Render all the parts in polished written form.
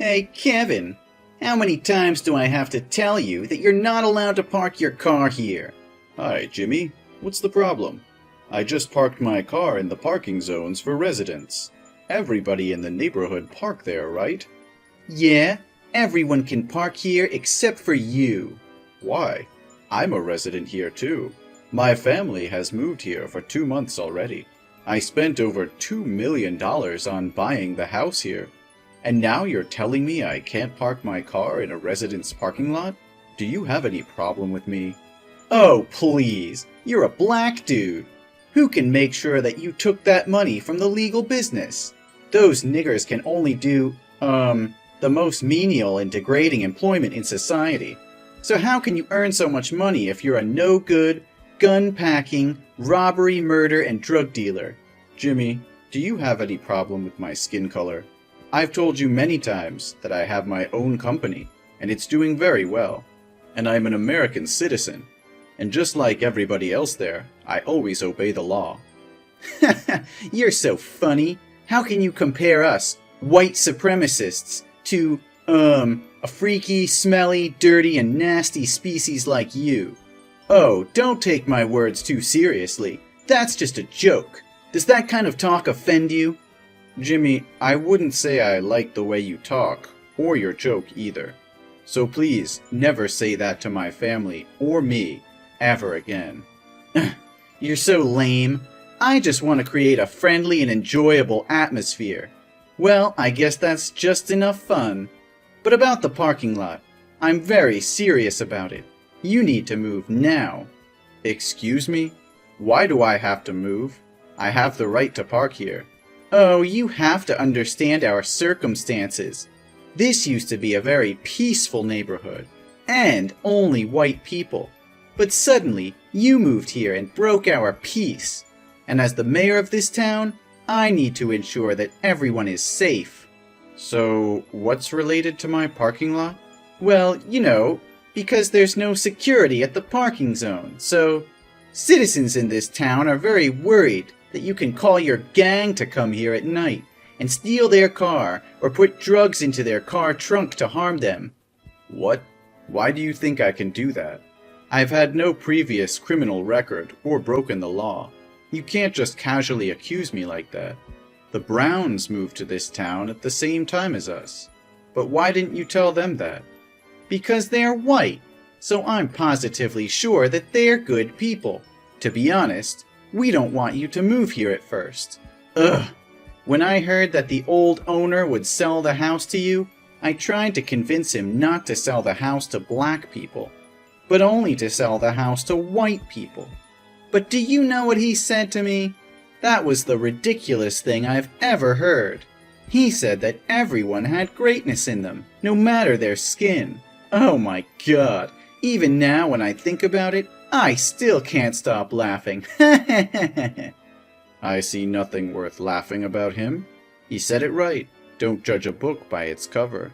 Hey, Kevin, how many times do I have to tell you that you're not allowed to park your car here? Hi, Jimmy. What's the problem? I just parked my car in the parking zones for residents. Everybody in the neighborhood park there, right? Yeah, everyone can park here except for you. Why? I'm a resident here too. My family has moved here for 2 months already. I spent over $2 million on buying the house here. And now you're telling me I can't park my car in a resident's parking lot? Do you have any problem with me? Oh, please, you're a black dude. Who can make sure that you took that money from the legal business? Those niggers can only do, the most menial and degrading employment in society. So how can you earn so much money if you're a no-good, gun-packing, robbery, murder, and drug dealer? Jimmy, do you have any problem with my skin color? I've told you many times that I have my own company, and it's doing very well. And I'm an American citizen. And just like everybody else there, I always obey the law. You're so funny. How can you compare us, white supremacists, to, a freaky, smelly, dirty, and nasty species like you? Oh, don't take my words too seriously. That's just a joke. Does that kind of talk offend you? Jimmy, I wouldn't say I like the way you talk, or your joke either. So please, never say that to my family or me, ever again. You're so lame. I just want to create a friendly and enjoyable atmosphere. Well, I guess that's just enough fun. But about the parking lot, I'm very serious about it. You need to move now. Excuse me? Why do I have to move? I have the right to park here. Oh, you have to understand our circumstances. This used to be a very peaceful neighborhood, and only white people. But suddenly, you moved here and broke our peace. And as the mayor of this town, I need to ensure that everyone is safe. So, what's related to my parking lot? Well, because there's no security at the parking zone, so citizens in this town are very worried that you can call your gang to come here at night and steal their car or put drugs into their car trunk to harm them. What? Why do you think I can do that? I've had no previous criminal record or broken the law. You can't just casually accuse me like that. The Browns moved to this town at the same time as us. But why didn't you tell them that? Because they're white, so I'm positively sure that they're good people. To be honest, we don't want you to move here at first. Ugh. When I heard that the old owner would sell the house to you, I tried to convince him not to sell the house to black people, but only to sell the house to white people. But do you know what he said to me? That was the ridiculous thing I've ever heard. He said that everyone had greatness in them, no matter their skin. Oh my God. Even now when I think about it, I still can't stop laughing. I see nothing worth laughing about him. He said it right. Don't judge a book by its cover.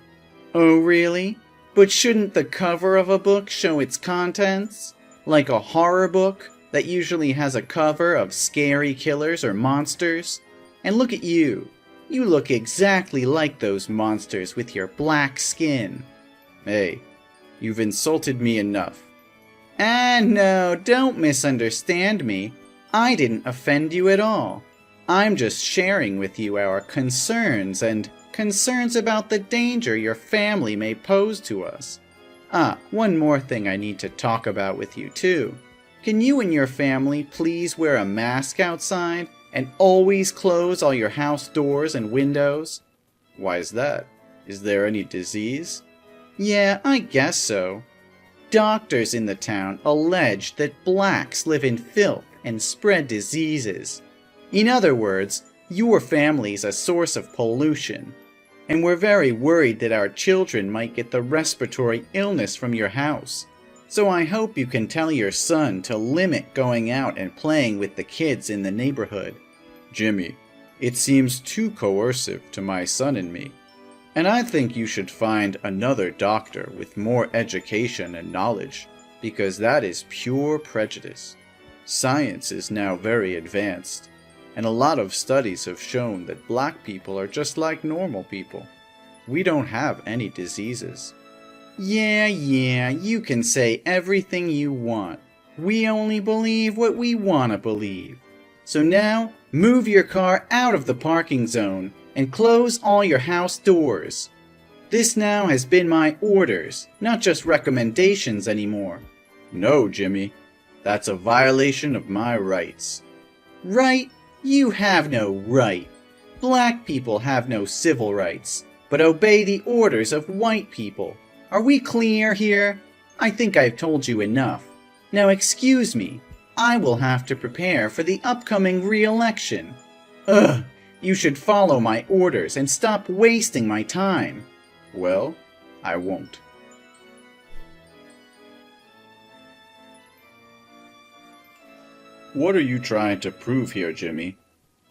Oh, really? But shouldn't the cover of a book show its contents? Like a horror book that usually has a cover of scary killers or monsters? And look at you. You look exactly like those monsters with your black skin. Hey, you've insulted me enough. No, don't misunderstand me. I didn't offend you at all. I'm just sharing with you our concerns and concerns about the danger your family may pose to us. One more thing I need to talk about with you too. Can you and your family please wear a mask outside and always close all your house doors and windows? Why is that? Is there any disease? Yeah, I guess so. Doctors in the town allege that blacks live in filth and spread diseases. In other words, your family's a source of pollution, and we're very worried that our children might get the respiratory illness from your house. So I hope you can tell your son to limit going out and playing with the kids in the neighborhood. Jimmy, it seems too coercive to my son and me. And I think you should find another doctor with more education and knowledge, because that is pure prejudice. Science is now very advanced, and a lot of studies have shown that black people are just like normal people. We don't have any diseases. Yeah, you can say everything you want. We only believe what we want to believe. So now, move your car out of the parking zone and close all your house doors. This now has been my orders, not just recommendations anymore. No, Jimmy. That's a violation of my rights. Right? You have no right. Black people have no civil rights, but obey the orders of white people. Are we clear here? I think I've told you enough. Now excuse me, I will have to prepare for the upcoming re-election. Ugh, you should follow my orders and stop wasting my time. Well, I won't. What are you trying to prove here, Jimmy?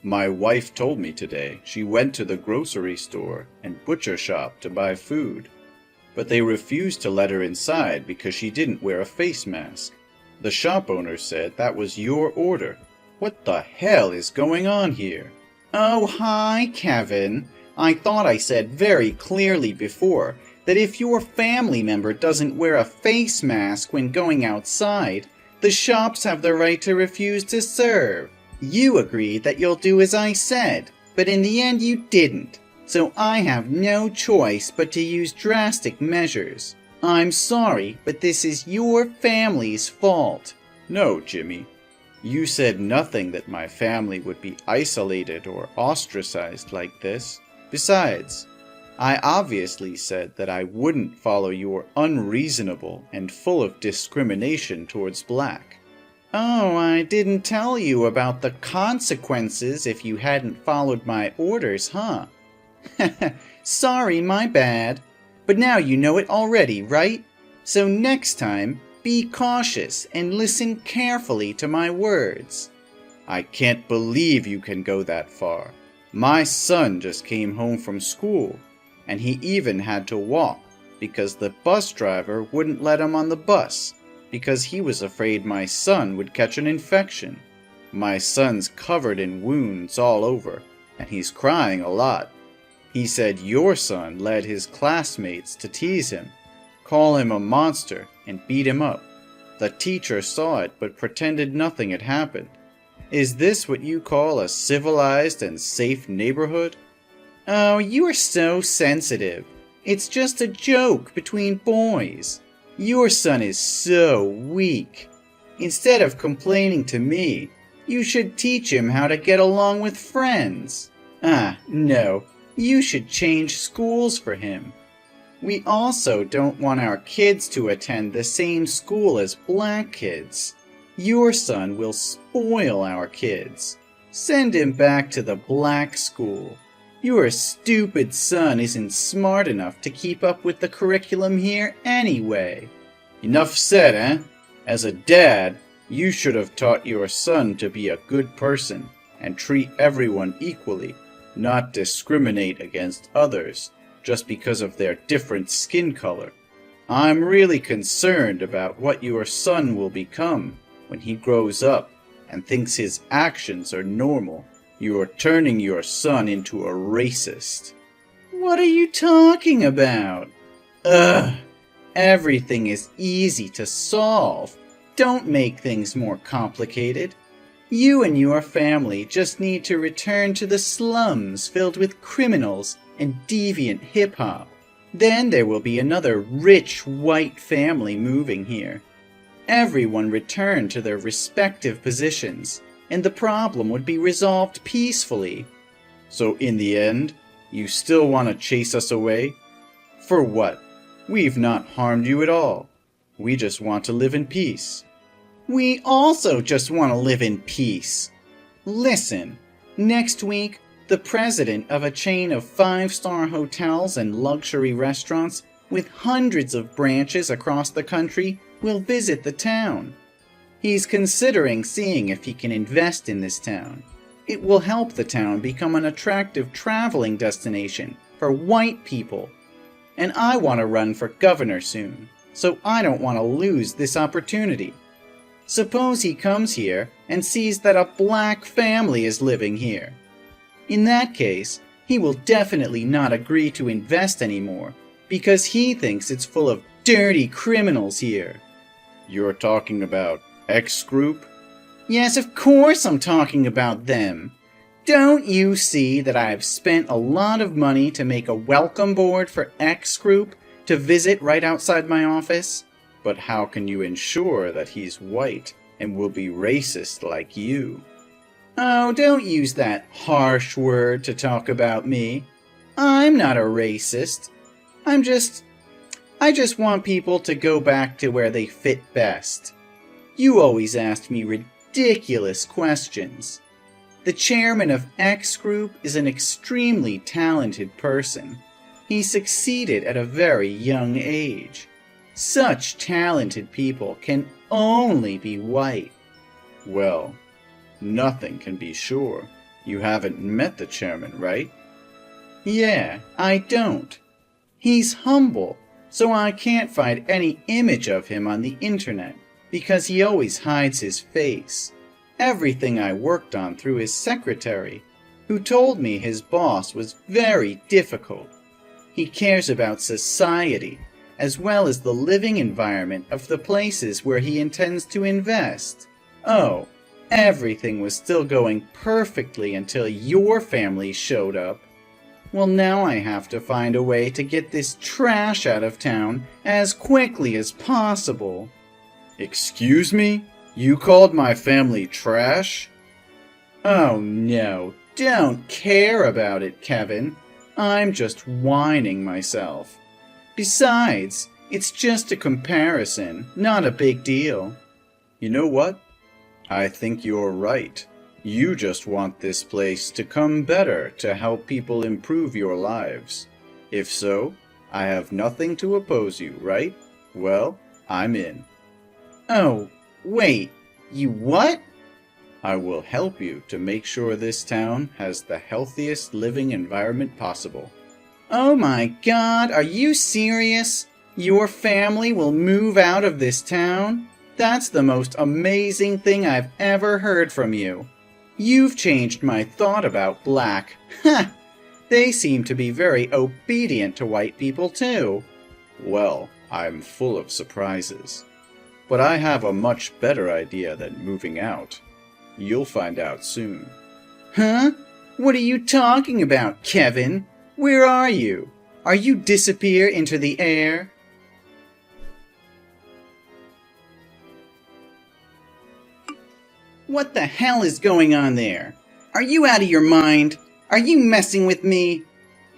My wife told me today she went to the grocery store and butcher shop to buy food, but they refused to let her inside because she didn't wear a face mask. The shop owner said that was your order. What the hell is going on here? Oh, hi, Kevin. I thought I said very clearly before that if your family member doesn't wear a face mask when going outside, the shops have the right to refuse to serve. You agreed that you'll do as I said, but in the end you didn't. So I have no choice but to use drastic measures. I'm sorry, but this is your family's fault. No, Jimmy. You said nothing that my family would be isolated or ostracized like this. Besides, I obviously said that I wouldn't follow your unreasonable and full of discrimination towards black. Oh, I didn't tell you about the consequences if you hadn't followed my orders, huh? Sorry, my bad. But now you know it already, right? So next time, be cautious and listen carefully to my words. I can't believe you can go that far. My son just came home from school, and he even had to walk because the bus driver wouldn't let him on the bus because he was afraid my son would catch an infection. My son's covered in wounds all over, and he's crying a lot. He said your son led his classmates to tease him, call him a monster, and beat him up. The teacher saw it but pretended nothing had happened. Is this what you call a civilized and safe neighborhood? Oh, you are so sensitive. It's just a joke between boys. Your son is so weak. Instead of complaining to me, you should teach him how to get along with friends. No, you should change schools for him. We also don't want our kids to attend the same school as black kids. Your son will spoil our kids. Send him back to the black school. Your stupid son isn't smart enough to keep up with the curriculum here anyway. Enough said, eh? As a dad, you should have taught your son to be a good person and treat everyone equally, not discriminate against others just because of their different skin color. I'm really concerned about what your son will become when he grows up and thinks his actions are normal. You are turning your son into a racist. What are you talking about? Ugh! Everything is easy to solve. Don't make things more complicated. You and your family just need to return to the slums filled with criminals and deviant hip-hop. Then there will be another rich white family moving here. Everyone return to their respective positions, and the problem would be resolved peacefully. So in the end, you still want to chase us away? For what? We've not harmed you at all. We just want to live in peace. We also just want to live in peace. Listen, next week, the president of a chain of 5-star hotels and luxury restaurants with hundreds of branches across the country will visit the town. He's considering seeing if he can invest in this town. It will help the town become an attractive traveling destination for white people. And I want to run for governor soon, so I don't want to lose this opportunity. Suppose he comes here and sees that a black family is living here. In that case, He will definitely not agree to invest anymore, because he thinks it's full of dirty criminals here. You're talking about X Group? Yes, of course I'm talking about them. Don't you see that I've spent a lot of money to make a welcome board for X Group to visit right outside my office? But how can you ensure that he's white and will be racist like you? Oh, don't use that harsh word to talk about me. I'm not a racist. I just want people to go back to where they fit best. You always asked me ridiculous questions. The chairman of X Group is an extremely talented person. He succeeded at a very young age. Such talented people can only be white. Well, nothing can be sure. You haven't met the chairman, right? Yeah, I don't. He's humble, so I can't find any image of him on the internet because he always hides his face. Everything I worked on through his secretary, who told me his boss was very difficult. He cares about society, as well as the living environment of the places where he intends to invest. Oh, everything was still going perfectly until your family showed up. Well, now I have to find a way to get this trash out of town as quickly as possible. Excuse me? You called my family trash? Oh no, don't care about it, Kevin. I'm just whining myself. Besides, it's just a comparison, not a big deal. You know what? I think you're right. You just want this place to come better to help people improve your lives. If so, I have nothing to oppose you, right? Well, I'm in. Oh, wait, you what? I will help you to make sure this town has the healthiest living environment possible. Oh my God, are you serious? Your family will move out of this town? That's the most amazing thing I've ever heard from you. You've changed my thought about black. Ha! They seem to be very obedient to white people too. Well, I'm full of surprises. But I have a much better idea than moving out. You'll find out soon. Huh? What are you talking about, Kevin? Where are you? Are you disappear into the air? What the hell is going on there? Are you out of your mind? Are you messing with me?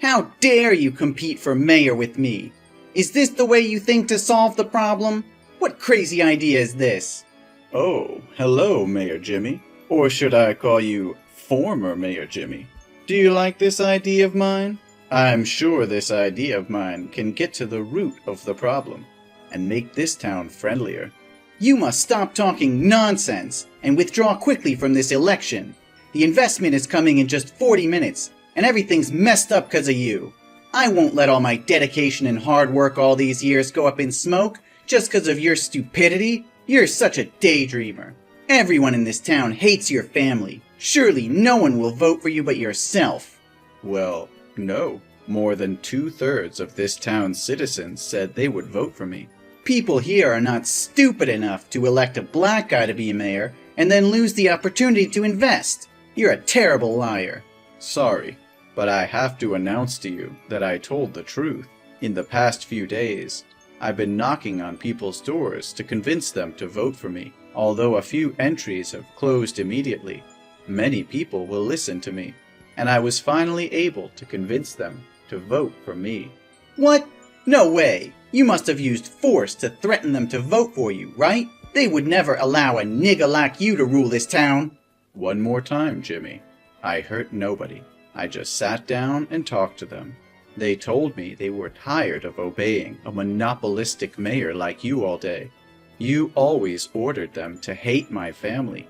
How dare you compete for mayor with me? Is this the way you think to solve the problem? What crazy idea is this? Oh, hello, Mayor Jimmy. Or should I call you former Mayor Jimmy? Do you like this idea of mine? I'm sure this idea of mine can get to the root of the problem and make this town friendlier. You must stop talking nonsense and withdraw quickly from this election. The investment is coming in just 40 minutes, and everything's messed up because of you. I won't let all my dedication and hard work all these years go up in smoke just because of your stupidity. You're such a daydreamer. Everyone in this town hates your family. Surely no one will vote for you but yourself. Well, no. More than 2/3 of this town's citizens said they would vote for me. People here are not stupid enough to elect a black guy to be mayor and then lose the opportunity to invest. You're a terrible liar. Sorry, but I have to announce to you that I told the truth. In the past few days, I've been knocking on people's doors to convince them to vote for me. Although a few entries have closed immediately, many people will listen to me, and I was finally able to convince them to vote for me. What? No way! You must have used force to threaten them to vote for you, right? They would never allow a nigger like you to rule this town. One more time, Jimmy. I hurt nobody. I just sat down and talked to them. They told me they were tired of obeying a monopolistic mayor like you all day. You always ordered them to hate my family,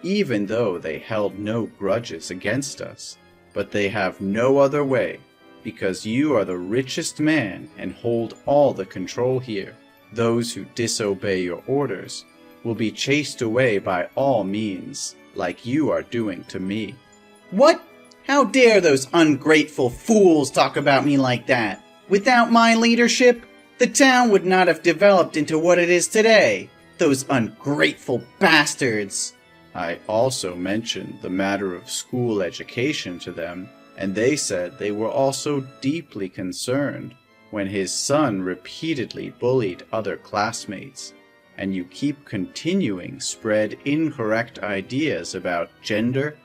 even though they held no grudges against us. But they have no other way, because you are the richest man and hold all the control here. Those who disobey your orders will be chased away by all means, like you are doing to me. What? How dare those ungrateful fools talk about me like that? Without my leadership, the town would not have developed into what it is today. Those ungrateful bastards. I also mentioned the matter of school education to them, and they said they were also deeply concerned when his son repeatedly bullied other classmates, and you keep continuing spread incorrect ideas about gender,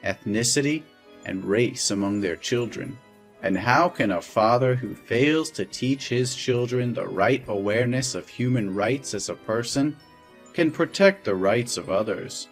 ethnicity, and race among their children. And how can a father who fails to teach his children the right awareness of human rights as a person can protect the rights of others?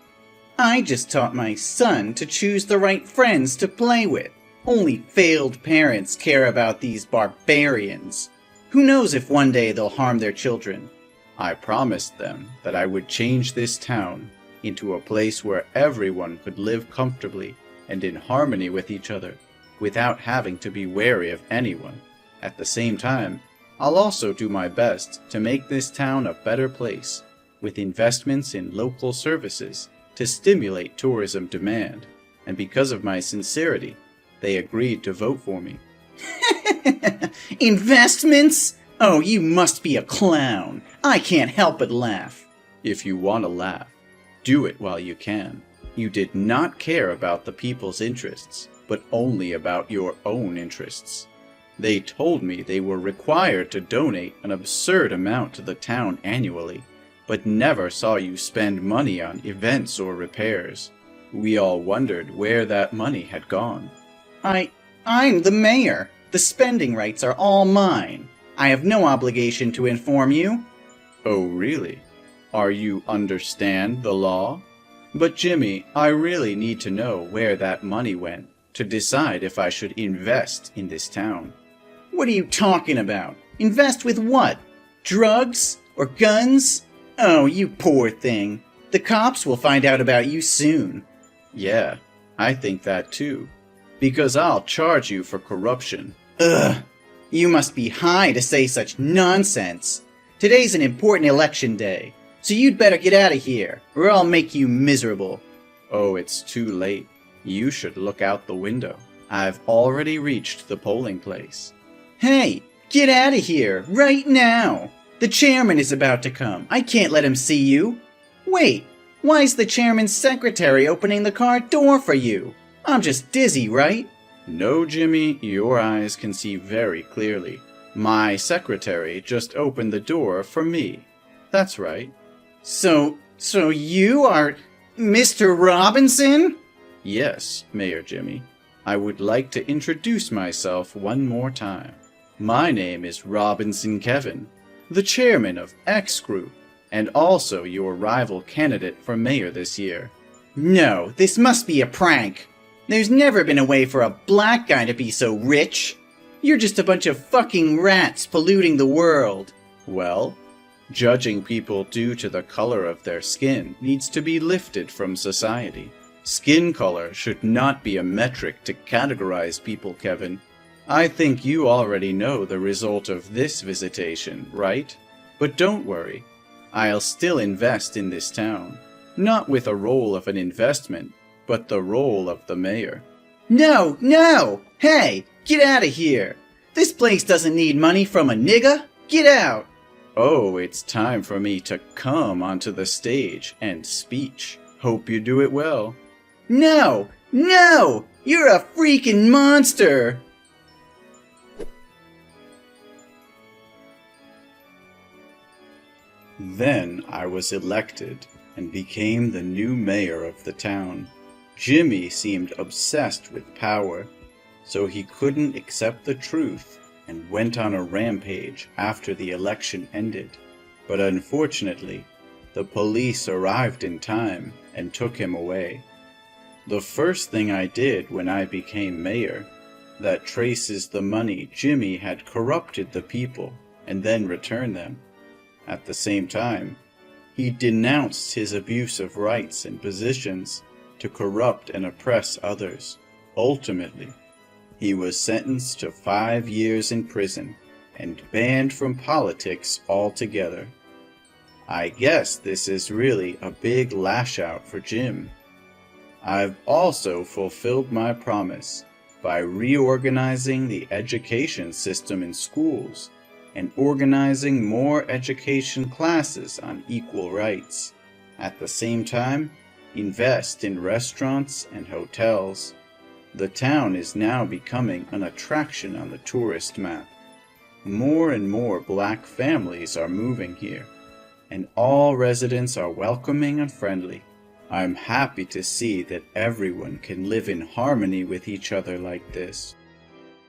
I just taught my son to choose the right friends to play with. Only failed parents care about these barbarians. Who knows if one day they'll harm their children? I promised them that I would change this town into a place where everyone could live comfortably and in harmony with each other, without having to be wary of anyone. At the same time, I'll also do my best to make this town a better place, with investments in local services to stimulate tourism demand, and because of my sincerity, they agreed to vote for me. Investments? Oh, you must be a clown. I can't help but laugh. If you want to laugh, do it while you can. You did not care about the people's interests, but only about your own interests. They told me they were required to donate an absurd amount to the town annually, but never saw you spend money on events or repairs. We all wondered where that money had gone. I'm the mayor. The spending rights are all mine. I have no obligation to inform you. Oh, really? Are you understand the law? But Jimmy, I really need to know where that money went to decide if I should invest in this town. What are you talking about? Invest with what? Drugs? Or guns? Oh, you poor thing. The cops will find out about you soon. Yeah, I think that too. Because I'll charge you for corruption. Ugh. You must be high to say such nonsense. Today's an important election day, so you'd better get out of here, or I'll make you miserable. Oh, it's too late. You should look out the window. I've already reached the polling place. Hey, get out of here, right now! The chairman is about to come. I can't let him see you. Wait, why's the chairman's secretary opening the car door for you? I'm just dizzy, right? No, Jimmy, your eyes can see very clearly. My secretary just opened the door for me. That's right. So you are Mr. Robinson? Yes, Mayor Jimmy. I would like to introduce myself one more time. My name is Robinson Kevin, the chairman of X Group, and also your rival candidate for mayor this year. No, this must be a prank. There's never been a way for a black guy to be so rich. You're just a bunch of fucking rats polluting the world. Well, judging people due to the color of their skin needs to be lifted from society. Skin color should not be a metric to categorize people, Kevin. I think you already know the result of this visitation, right? But don't worry. I'll still invest in this town. Not with a role of an investment, but the role of the mayor. No! Hey, get out of here! This place doesn't need money from a nigga! Get out! Oh, it's time for me to come onto the stage and speech. Hope you do it well. No! You're a freaking monster! Then I was elected and became the new mayor of the town. Jimmy seemed obsessed with power, so he couldn't accept the truth and went on a rampage after the election ended. But unfortunately, the police arrived in time and took him away. The first thing I did when I became mayor, that traces the money Jimmy had corrupted the people and then returned them. At the same time, he denounced his abuse of rights and positions to corrupt and oppress others. Ultimately, he was sentenced to 5 years in prison and banned from politics altogether. I guess this is really a big lash out for Jim. I've also fulfilled my promise by reorganizing the education system in schools and organizing more education classes on equal rights. At the same time, invest in restaurants and hotels. The town is now becoming an attraction on the tourist map. More and more black families are moving here, and all residents are welcoming and friendly. I'm happy to see that everyone can live in harmony with each other like this.